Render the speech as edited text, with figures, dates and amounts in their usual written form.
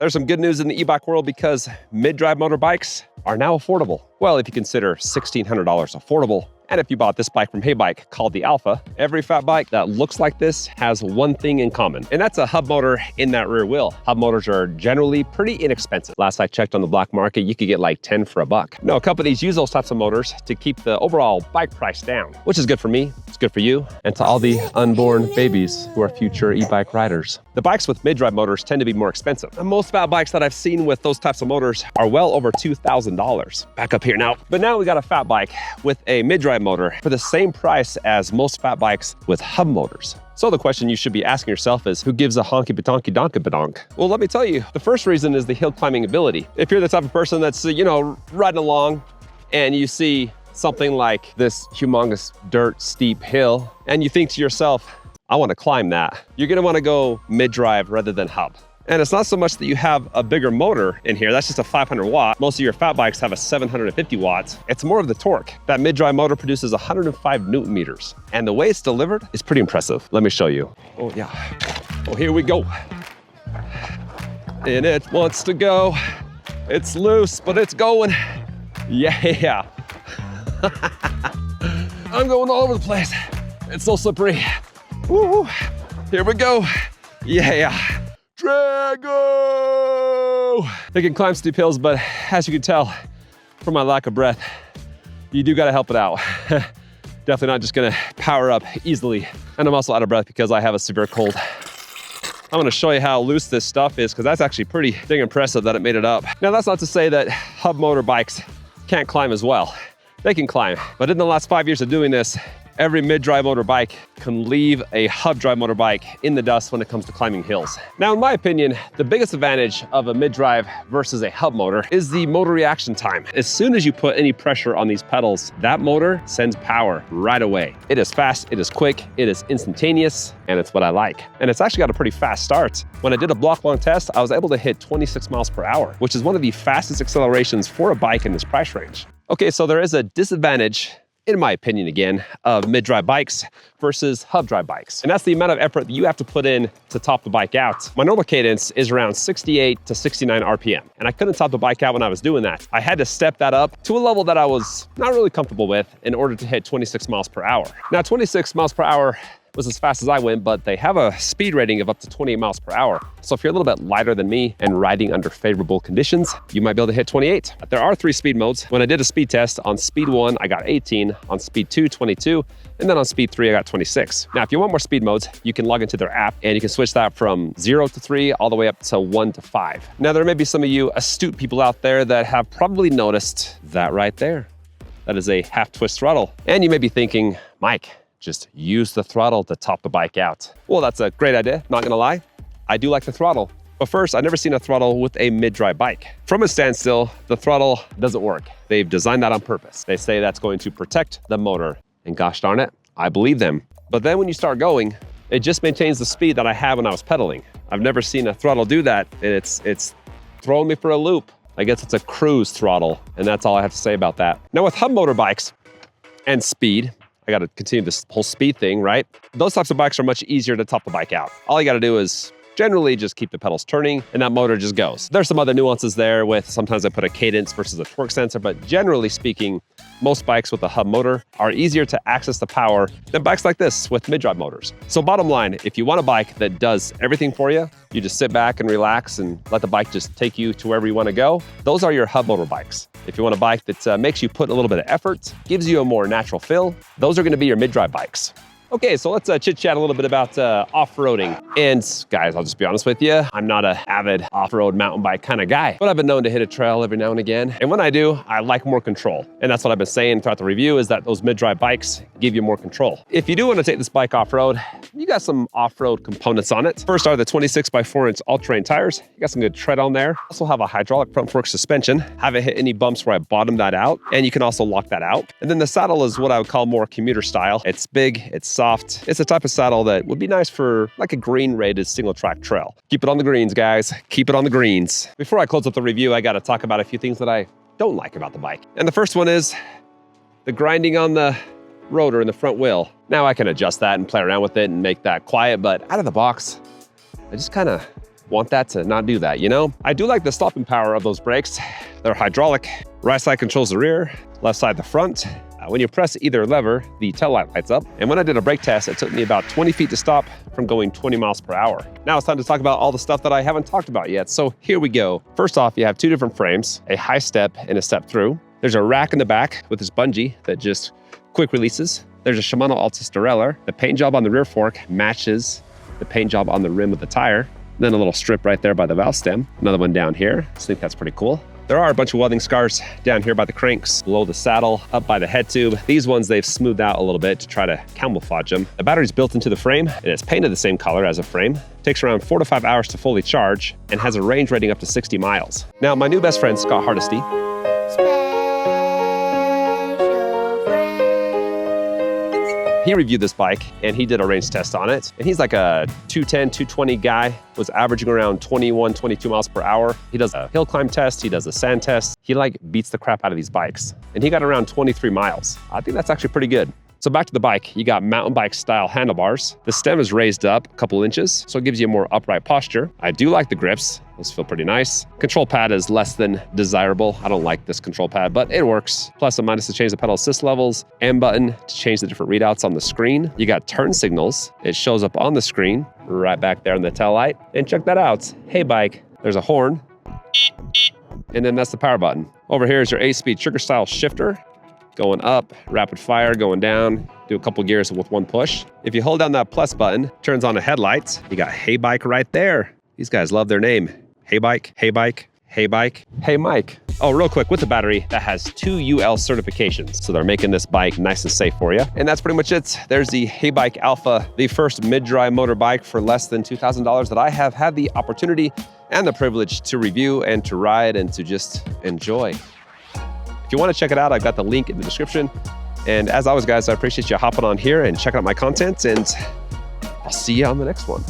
There's some good news in the e-bike world because mid-drive motorbikes are now affordable. Well, if you consider $1,600 affordable, and if you bought this bike from Heybike called the Alpha, every fat bike that looks like this has one thing in common, and that's a hub motor in that rear wheel. Hub motors are generally pretty inexpensive. Last I checked on the black market, you could get like 10 for $1. No, companies use those types of motors to keep the overall bike price down, which is good for me, it's good for you, and to all the unborn babies who are future e-bike riders. The bikes with mid-drive motors tend to be more expensive. And most fat bikes that I've seen with those types of motors are well over $2,000. Back up here now. But now we got a fat bike with a mid-drive motor for the same price as most fat bikes with hub motors. So the question you should be asking yourself is, who gives a honky badonky donky badonk? Well, let me tell you, the first reason is the hill climbing ability. If you're the type of person that's, riding along and you see something like this humongous dirt steep hill and you think to yourself, I want to climb that, you're going to want to go mid-drive rather than hub. And it's not so much that you have a bigger motor in here, that's just a 500 watt. Most of your fat bikes have a 750 watts. It's more of the torque. That mid-drive motor produces 105 Newton meters. And the way it's delivered is pretty impressive. Let me show you. Oh yeah. Oh, here we go. And it wants to go. It's loose, but it's going. Yeah. I'm going all over the place. It's so slippery. Woo. Here we go. Yeah. Drago! They can climb steep hills, but as you can tell from my lack of breath, you do gotta help it out. Definitely not just gonna power up easily. And I'm also out of breath because I have a severe cold. I'm gonna show you how loose this stuff is because that's actually pretty dang impressive that it made it up. Now that's not to say that hub motor bikes can't climb as well. They can climb, but in the last 5 years of doing this, every mid-drive motor bike can leave a hub drive motor bike in the dust when it comes to climbing hills. Now, in my opinion, the biggest advantage of a mid-drive versus a hub motor is the motor reaction time. As soon as you put any pressure on these pedals, that motor sends power right away. It is fast, it is quick, it is instantaneous, and it's what I like. And it's actually got a pretty fast start. When I did a block-long test, I was able to hit 26 miles per hour, which is one of the fastest accelerations for a bike in this price range. Okay, so there is a disadvantage, in my opinion again, of mid-drive bikes versus hub drive bikes. And that's the amount of effort that you have to put in to top the bike out. My normal cadence is around 68 to 69 RPM. And I couldn't top the bike out when I was doing that. I had to step that up to a level that I was not really comfortable with in order to hit 26 miles per hour. Now, 26 miles per hour was as fast as I went, but they have a speed rating of up to 28 miles per hour. So if you're a little bit lighter than me and riding under favorable conditions, you might be able to hit 28. There are 3 speed modes. When I did a speed test, on speed 1, I got 18, on speed 2, 22, and then on speed 3, I got 26. Now, if you want more speed modes, you can log into their app and you can switch that from 0 to 3 all the way up to 1 to 5. Now, there may be some of you astute people out there that have probably noticed that right there. That is a half twist throttle. And you may be thinking, Mike, just use the throttle to top the bike out. Well, that's a great idea, not gonna lie. I do like the throttle. But first, I've never seen a throttle with a mid-drive bike. From a standstill, the throttle doesn't work. They've designed that on purpose. They say that's going to protect the motor. And gosh darn it, I believe them. But then when you start going, it just maintains the speed that I had when I was pedaling. I've never seen a throttle do that, and it's throwing me for a loop. I guess it's a cruise throttle, and that's all I have to say about that. Now with hub motor bikes and speed, I gotta continue this whole speed thing, right? Those types of bikes are much easier to top the bike out. All you gotta do is generally just keep the pedals turning and that motor just goes. There's some other nuances there with sometimes I put a cadence versus a torque sensor, but generally speaking, most bikes with a hub motor are easier to access the power than bikes like this with mid-drive motors. So bottom line, if you want a bike that does everything for you, you just sit back and relax and let the bike just take you to wherever you want to go, those are your hub motor bikes. If you want a bike that makes you put a little bit of effort, gives you a more natural feel, those are going to be your mid-drive bikes. Okay, so let's chit-chat a little bit about off-roading. And guys, I'll just be honest with you, I'm not an avid off-road mountain bike kind of guy, but I've been known to hit a trail every now and again. And when I do, I like more control. And that's what I've been saying throughout the review is that those mid-drive bikes give you more control. If you do want to take this bike off-road, you got some off-road components on it. First are the 26x4-inch all-terrain tires. You got some good tread on there. Also have a hydraulic front fork suspension. Haven't hit any bumps where I bottomed that out. And you can also lock that out. And then the saddle is what I would call more commuter style. It's big, it's soft. It's the type of saddle that would be nice for like a green rated single track trail. Keep it on the greens, guys. Keep it on the greens. Before I close up the review, I got to talk about a few things that I don't like about the bike. And the first one is the grinding on the rotor in the front wheel. Now I can adjust that and play around with it and make that quiet, but out of the box, I just kind of want that to not do that, you know? I do like the stopping power of those brakes. They're hydraulic. Right side controls the rear, left side the front. When you press either lever, the tail light lights up. And when I did a brake test, it took me about 20 feet to stop from going 20 miles per hour. Now it's time to talk about all the stuff that I haven't talked about yet. So here we go. First off, you have two different frames, a high step and a step through. There's a rack in the back with this bungee that just quick releases. There's a Shimano Altus derailleur. The paint job on the rear fork matches the paint job on the rim of the tire. And then a little strip right there by the valve stem. Another one down here. I think that's pretty cool. There are a bunch of welding scars down here by the cranks, below the saddle, up by the head tube. These ones they've smoothed out a little bit to try to camouflage them. The battery's built into the frame and it's painted the same color as a frame. Takes around 4 to 5 hours to fully charge and has a range rating up to 60 miles. Now, my new best friend, Scott Hardesty, he reviewed this bike and he did a range test on it. And he's like a 210, 220 guy, was averaging around 21, 22 miles per hour. He does a hill climb test, he does a sand test. He like beats the crap out of these bikes. And he got around 23 miles. I think that's actually pretty good. So back to the bike, you got mountain bike style handlebars. The stem is raised up a couple inches, so it gives you a more upright posture. I do like the grips, those feel pretty nice. Control pad is less than desirable. I don't like this control pad, but it works. Plus and minus to change the pedal assist levels, and button to change the different readouts on the screen. You got turn signals. It shows up on the screen, right back there in the tail light. And check that out, Heybike. There's a horn, and then that's the power button. Over here is your 8-speed trigger style shifter. Going up, rapid fire, going down, do a couple gears with one push. If you hold down that plus button, turns on the headlights. You got Heybike right there. These guys love their name. Heybike, Heybike, Heybike, Hey Mike. Oh, real quick, with the battery, that has 2 UL certifications. So they're making this bike nice and safe for you. And that's pretty much it. There's the Heybike ALPHA, the first mid-drive motorbike for less than $2,000 that I have had the opportunity and the privilege to review and to ride and to just enjoy. If you want to check it out, I've got the link in the description. And as always, guys, I appreciate you hopping on here and checking out my content, and I'll see you on the next one.